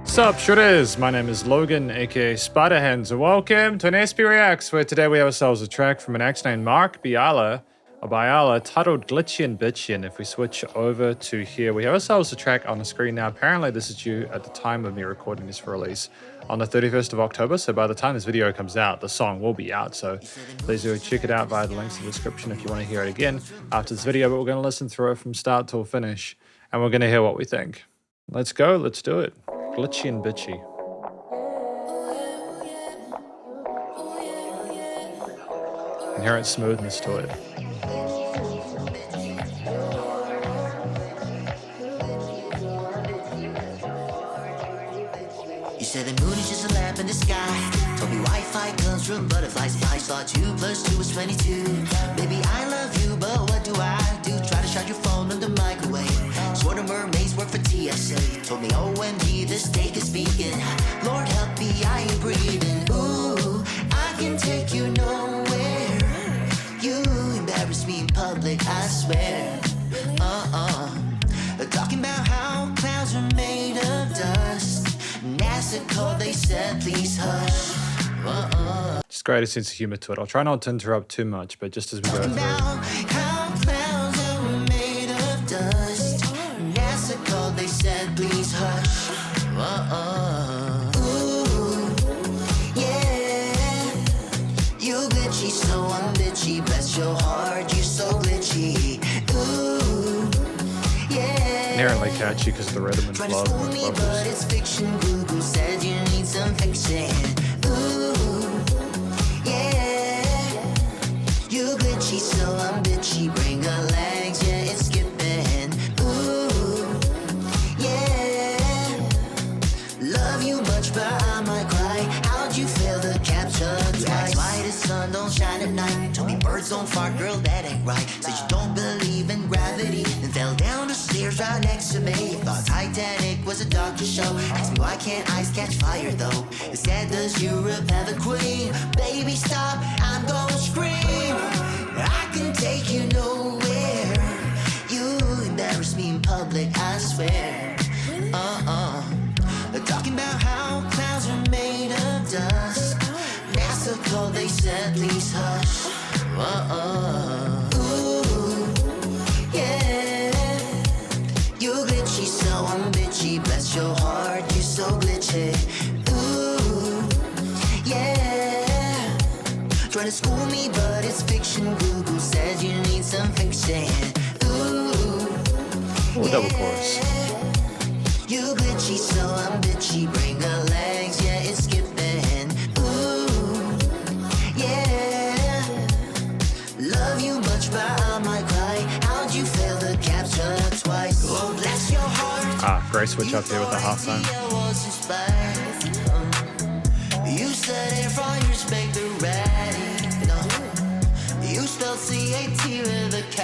Sup Shredders, my name is Logan, aka Spiderhands, and welcome to an SP Reacts, where today we have ourselves a track from an act named Marc Biala, titled Glitchy Bitchy. And if we switch over to here, we have ourselves a track on the screen now. Apparently this is due at the time of me recording this for release on the 31st of October, so by the time this video comes out, the song will be out, so please do check it out via the links in the description if you want to hear it again after this video. But we're going to listen through it from start till finish, and we're going to hear what we think. Let's go, let's do it. Glitchy and Bitchy. Inherent smoothness to it. You said the moon is just a lamp in the sky. Told me Wi-Fi comes from butterflies. I thought 2 + 2 was 22. Baby, I love you, but what do I do? Try to charge your phone on the microwave. Swore the mermaids work for TSA. Told me OMG, the steak is vegan. Lord help me, I ain't breathing. Ooh, I can take you nowhere. You embarrass me in public, I swear. Talking about how clouds are made of dust. NASA called, they said please hush. Just great a sense of humor to it. I'll try not to interrupt too much, but just as we go through. How clouds are made of dust. NASA called, they said please hush. Ooh, yeah. You glitchy, so I'm bitchy. Bless your heart, you're so glitchy. Ooh, yeah. Inherently catchy because of the rhythm and Try to flow school and me, vocals. but it's fiction. Google said you need some fixing. Ooh, yeah. You glitchy, so I'm bitchy. Bring her legs, yeah, it's skipping. Ooh, yeah. Love you much, but I might cry. How'd you fail the capture twice? That's why the sun don't shine at night. Told me birds don't fart, girl, that ain't right. Said you don't believe in gravity, and fell down the stairs right next to me. Thought Titanic was a doctor show. Asked me why can't ice catch fire though? Instead does Europe have a queen? Baby stop, I'm gonna scream. I can take you nowhere. You embarrass me in public, I swear. Talking about how clouds are made of dust. NASA called, they said please hush. Ooh, yeah. You glitchy, so I'm bitchy. Bless your heart, you're so glitchy. Ooh, yeah. Trying to school me, but it's fiction. Google said you need some fixing. Ooh, Double chorus. You glitchy, so I'm bitchy. Bring her legs, yeah, it's skipping. Ooh, yeah. Love you much, but I might cry. How'd you fail the capture twice? Oh, bless your heart. Great switch up here with the halftime. You said it from your respect the ready. No, you spelled C-A-T with a K.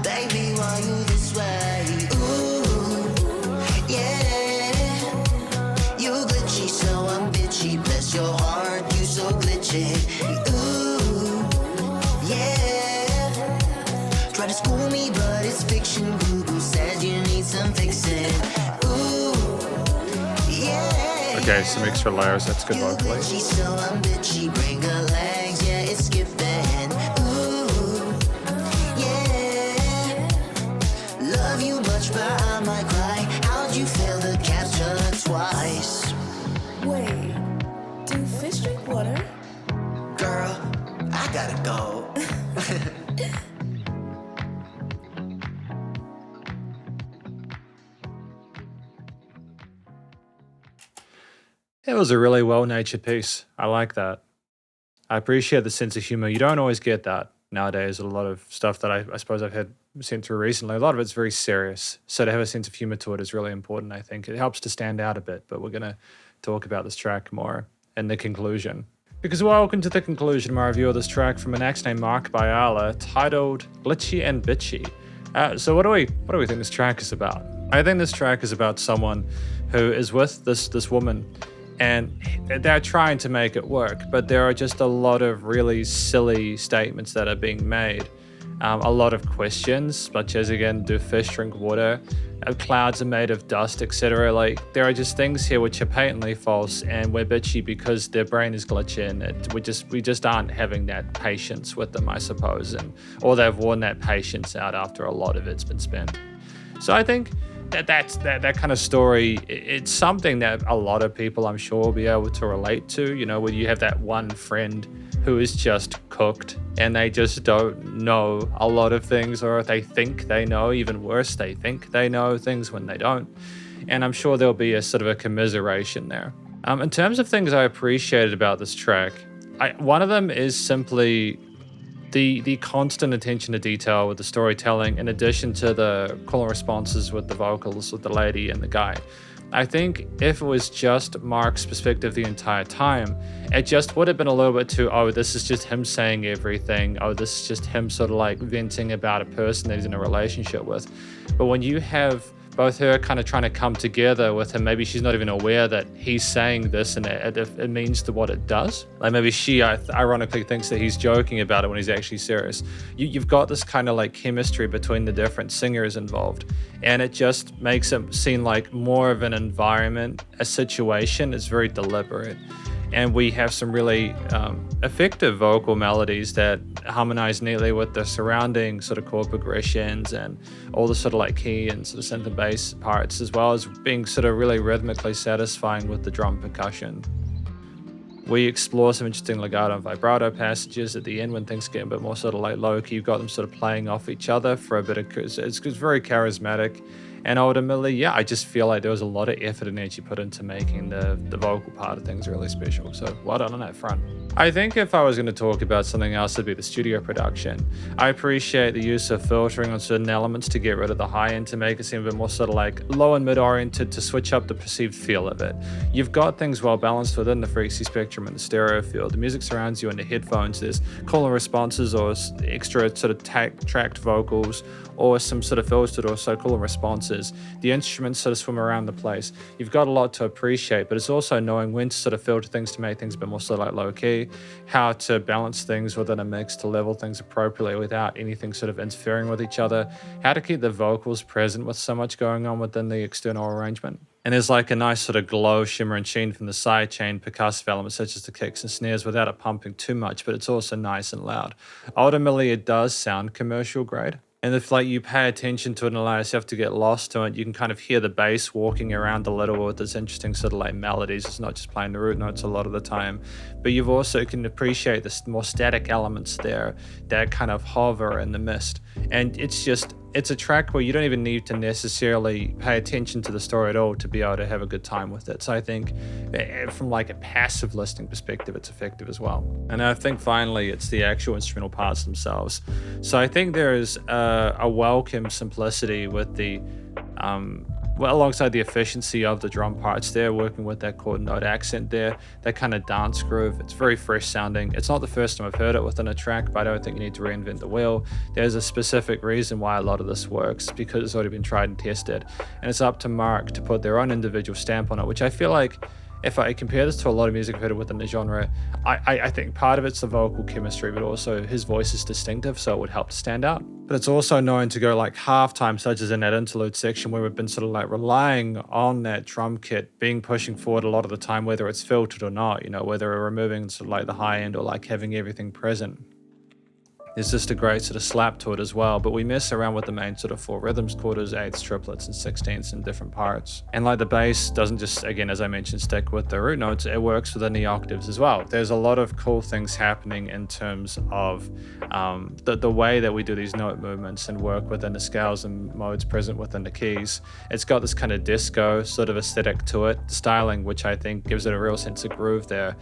Baby, why you this way? Ooh, yeah. You glitchy, so I'm bitchy. Bless your heart, you so glitchy. Ooh, yeah. Try to school me, but it's fiction. Google said you need some fixing. Ooh, yeah. Okay, some extra layers, that's good vocally. You glitchy, so I'm bitchy. Bring her legs, yeah, it's skipping. But I might cry. How'd you fail the capture twice? Wait, do fish drink water? Girl, I gotta go. It was a really well-natured piece. I like that. I appreciate the sense of humor. You don't always get that nowadays. A lot of stuff that I suppose I've had sent through recently, a lot of it's very serious. So to have a sense of humor to it is really important, I think. It helps to stand out a bit, but we're going to talk about this track more in the conclusion. Because welcome to the conclusion of my review of this track from an act named Marc Biala, titled Glitchy and Bitchy. So what do we think this track is about? I think this track is about someone who is with this woman, and they're trying to make it work, but there are just a lot of really silly statements that are being made. a lot of questions, such as, again, do fish drink water? Clouds are made of dust, etc. Like, there are just things here which are patently false, and we're bitchy because their brain is glitchy, and we just aren't having that patience with them, I suppose, or they've worn that patience out after a lot of it's been spent. So I think that kind of story, it's something that a lot of people, I'm sure, will be able to relate to. You know, where you have that one friend who is just cooked and they just don't know a lot of things, or they think they know. Even worse, they think they know things when they don't. And I'm sure there'll be a sort of a commiseration there. In terms of things I appreciated about this track, one of them is simply the constant attention to detail with the storytelling, in addition to the call and responses with the vocals with the lady and the guy. I think if it was just Marc's perspective the entire time, it just would have been a little bit too, oh, this is just him saying everything. Oh, this is just him sort of like venting about a person that he's in a relationship with. But when you have both her kind of trying to come together with him, maybe she's not even aware that he's saying this and it means to what it does. Like, maybe she ironically thinks that he's joking about it when he's actually serious. You've got this kind of like chemistry between the different singers involved, and it just makes it seem like more of an environment, a situation. It's very deliberate. And we have some really effective vocal melodies that harmonize neatly with the surrounding sort of chord progressions and all the sort of like key and sort of synth and bass parts, as well as being sort of really rhythmically satisfying with the drum percussion. We explore some interesting legato and vibrato passages at the end when things get a bit more sort of like low-key. You've got them sort of playing off each other for a bit of... It's very charismatic. And ultimately, yeah, I just feel like there was a lot of effort and energy put into making the vocal part of things really special. So well done on that front. I think if I was going to talk about something else, it'd be the studio production. I appreciate the use of filtering on certain elements to get rid of the high end, to make it seem a bit more sort of like low and mid oriented, to switch up the perceived feel of it. You've got things well balanced within the frequency spectrum and the stereo field. The music surrounds you in the headphones. There's call and responses or extra sort of tracked vocals, or some sort of filtered or so call and responses. The instruments sort of swim around the place. You've got a lot to appreciate, but it's also knowing when to sort of filter things to make things a bit more sort of like low key, how to balance things within a mix to level things appropriately without anything sort of interfering with each other, how to keep the vocals present with so much going on within the external arrangement. And there's like a nice sort of glow, shimmer, and sheen from the sidechain percussive elements such as the kicks and snares without it pumping too much, but it's also nice and loud. Ultimately, it does sound commercial grade. And if like you pay attention to it and allow yourself to get lost to it, you can kind of hear the bass walking around a little with this interesting sort of like melodies. It's not just playing the root notes a lot of the time, but you've also can appreciate the more static elements there that kind of hover in the mist. And it's a track where you don't even need to necessarily pay attention to the story at all to be able to have a good time with it. So I think from like a passive listening perspective, it's effective as well. And I think finally, it's the actual instrumental parts themselves. So I think there is a welcome simplicity with the alongside the efficiency of the drum parts there, working with that chord note accent there, that kind of dance groove. It's very fresh sounding. It's not the first time I've heard it within a track, but I don't think you need to reinvent the wheel. There's a specific reason why a lot of this works, because it's already been tried and tested. And it's up to Marc to put their own individual stamp on it, which I feel like if I compare this to a lot of music I've heard within the genre, I think part of it's the vocal chemistry, but also his voice is distinctive, so it would help to stand out. But it's also known to go like halftime, such as in that interlude section where we've been sort of like relying on that drum kit being pushing forward a lot of the time, whether it's filtered or not, you know, whether we're removing sort of like the high end or like having everything present. There's just a great sort of slap to it as well, but we mess around with the main sort of 4 rhythms, quarters, eighths, triplets, and sixteenths in different parts. And like the bass doesn't just, again, as I mentioned, stick with the root notes, it works within the octaves as well. There's a lot of cool things happening in terms of the way that we do these note movements and work within the scales and modes present within the keys. It's got this kind of disco sort of aesthetic to it, styling, which I think gives it a real sense of groove there.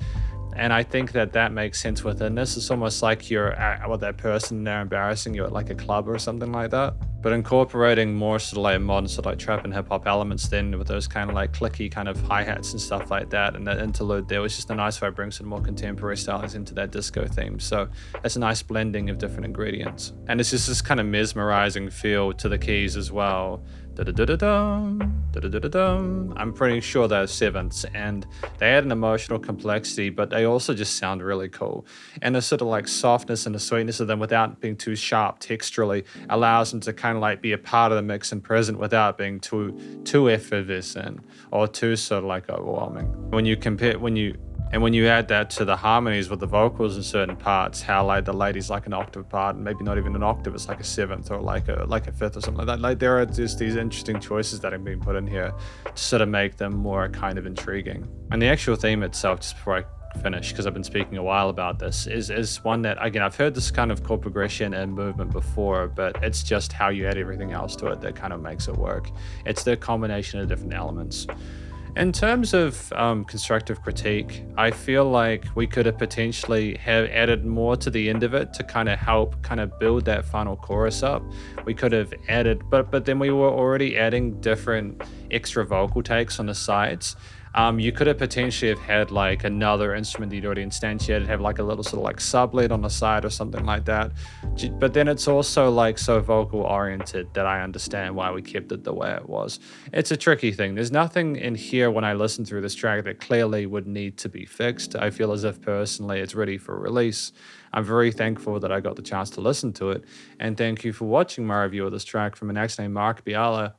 And I think that makes sense within this. It's almost like you're with that person and they're embarrassing you at like a club or something like that. But incorporating more sort of like modern sort of like trap and hip hop elements then with those kind of like clicky kind of hi-hats and stuff like that. And that interlude there was just a nice way to bring some more contemporary stylings into that disco theme. So it's a nice blending of different ingredients. And it's just this kind of mesmerizing feel to the keys as well, da-da-da-da-dum, da-da-da-da-dum. I'm pretty sure they're sevenths, and they add an emotional complexity, but they also just sound really cool. And the sort of like softness and the sweetness of them without being too sharp texturally allows them to kind of like be a part of the mix and present without being too effervescent or too sort of like overwhelming. When you add that to the harmonies with the vocals in certain parts, how like the lady's like an octave apart, and maybe not even an octave, it's like a seventh or like a fifth or something like that. Like there are just these interesting choices that have been put in here to sort of make them more kind of intriguing. And the actual theme itself, just before I finish, because I've been speaking a while about this, is one that again I've heard this kind of chord progression and movement before, but it's just how you add everything else to it that kind of makes it work. It's the combination of different elements. In terms of constructive critique, I feel like we could have potentially have added more to the end of it to kind of help kind of build that final chorus up. We could have added, but then we were already adding different extra vocal takes on the sides. You could have potentially have had like another instrument that you'd already instantiated, have like a little sort of like sublet on the side or something like that. But then it's also like so vocal oriented that I understand why we kept it the way it was. It's a tricky thing. There's nothing in here when I listen through this track that clearly would need to be fixed. I feel as if personally it's ready for release. I'm very thankful that I got the chance to listen to it. And thank you for watching my review of this track from an actor named Marc Biala,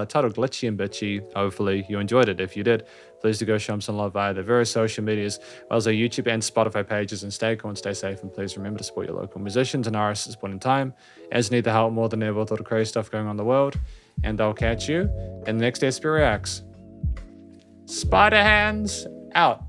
titled Glitchy and Bitchy. Hopefully you enjoyed it. If you did, please do go show them some love via their various social medias, as well as our YouTube and Spotify pages, and stay cool and stay safe. And please remember to support your local musicians and artists at this point in time, as need the help more than ever with all the crazy stuff going on in the world. And I'll catch you in the next SP Reacts. Spiderhands out.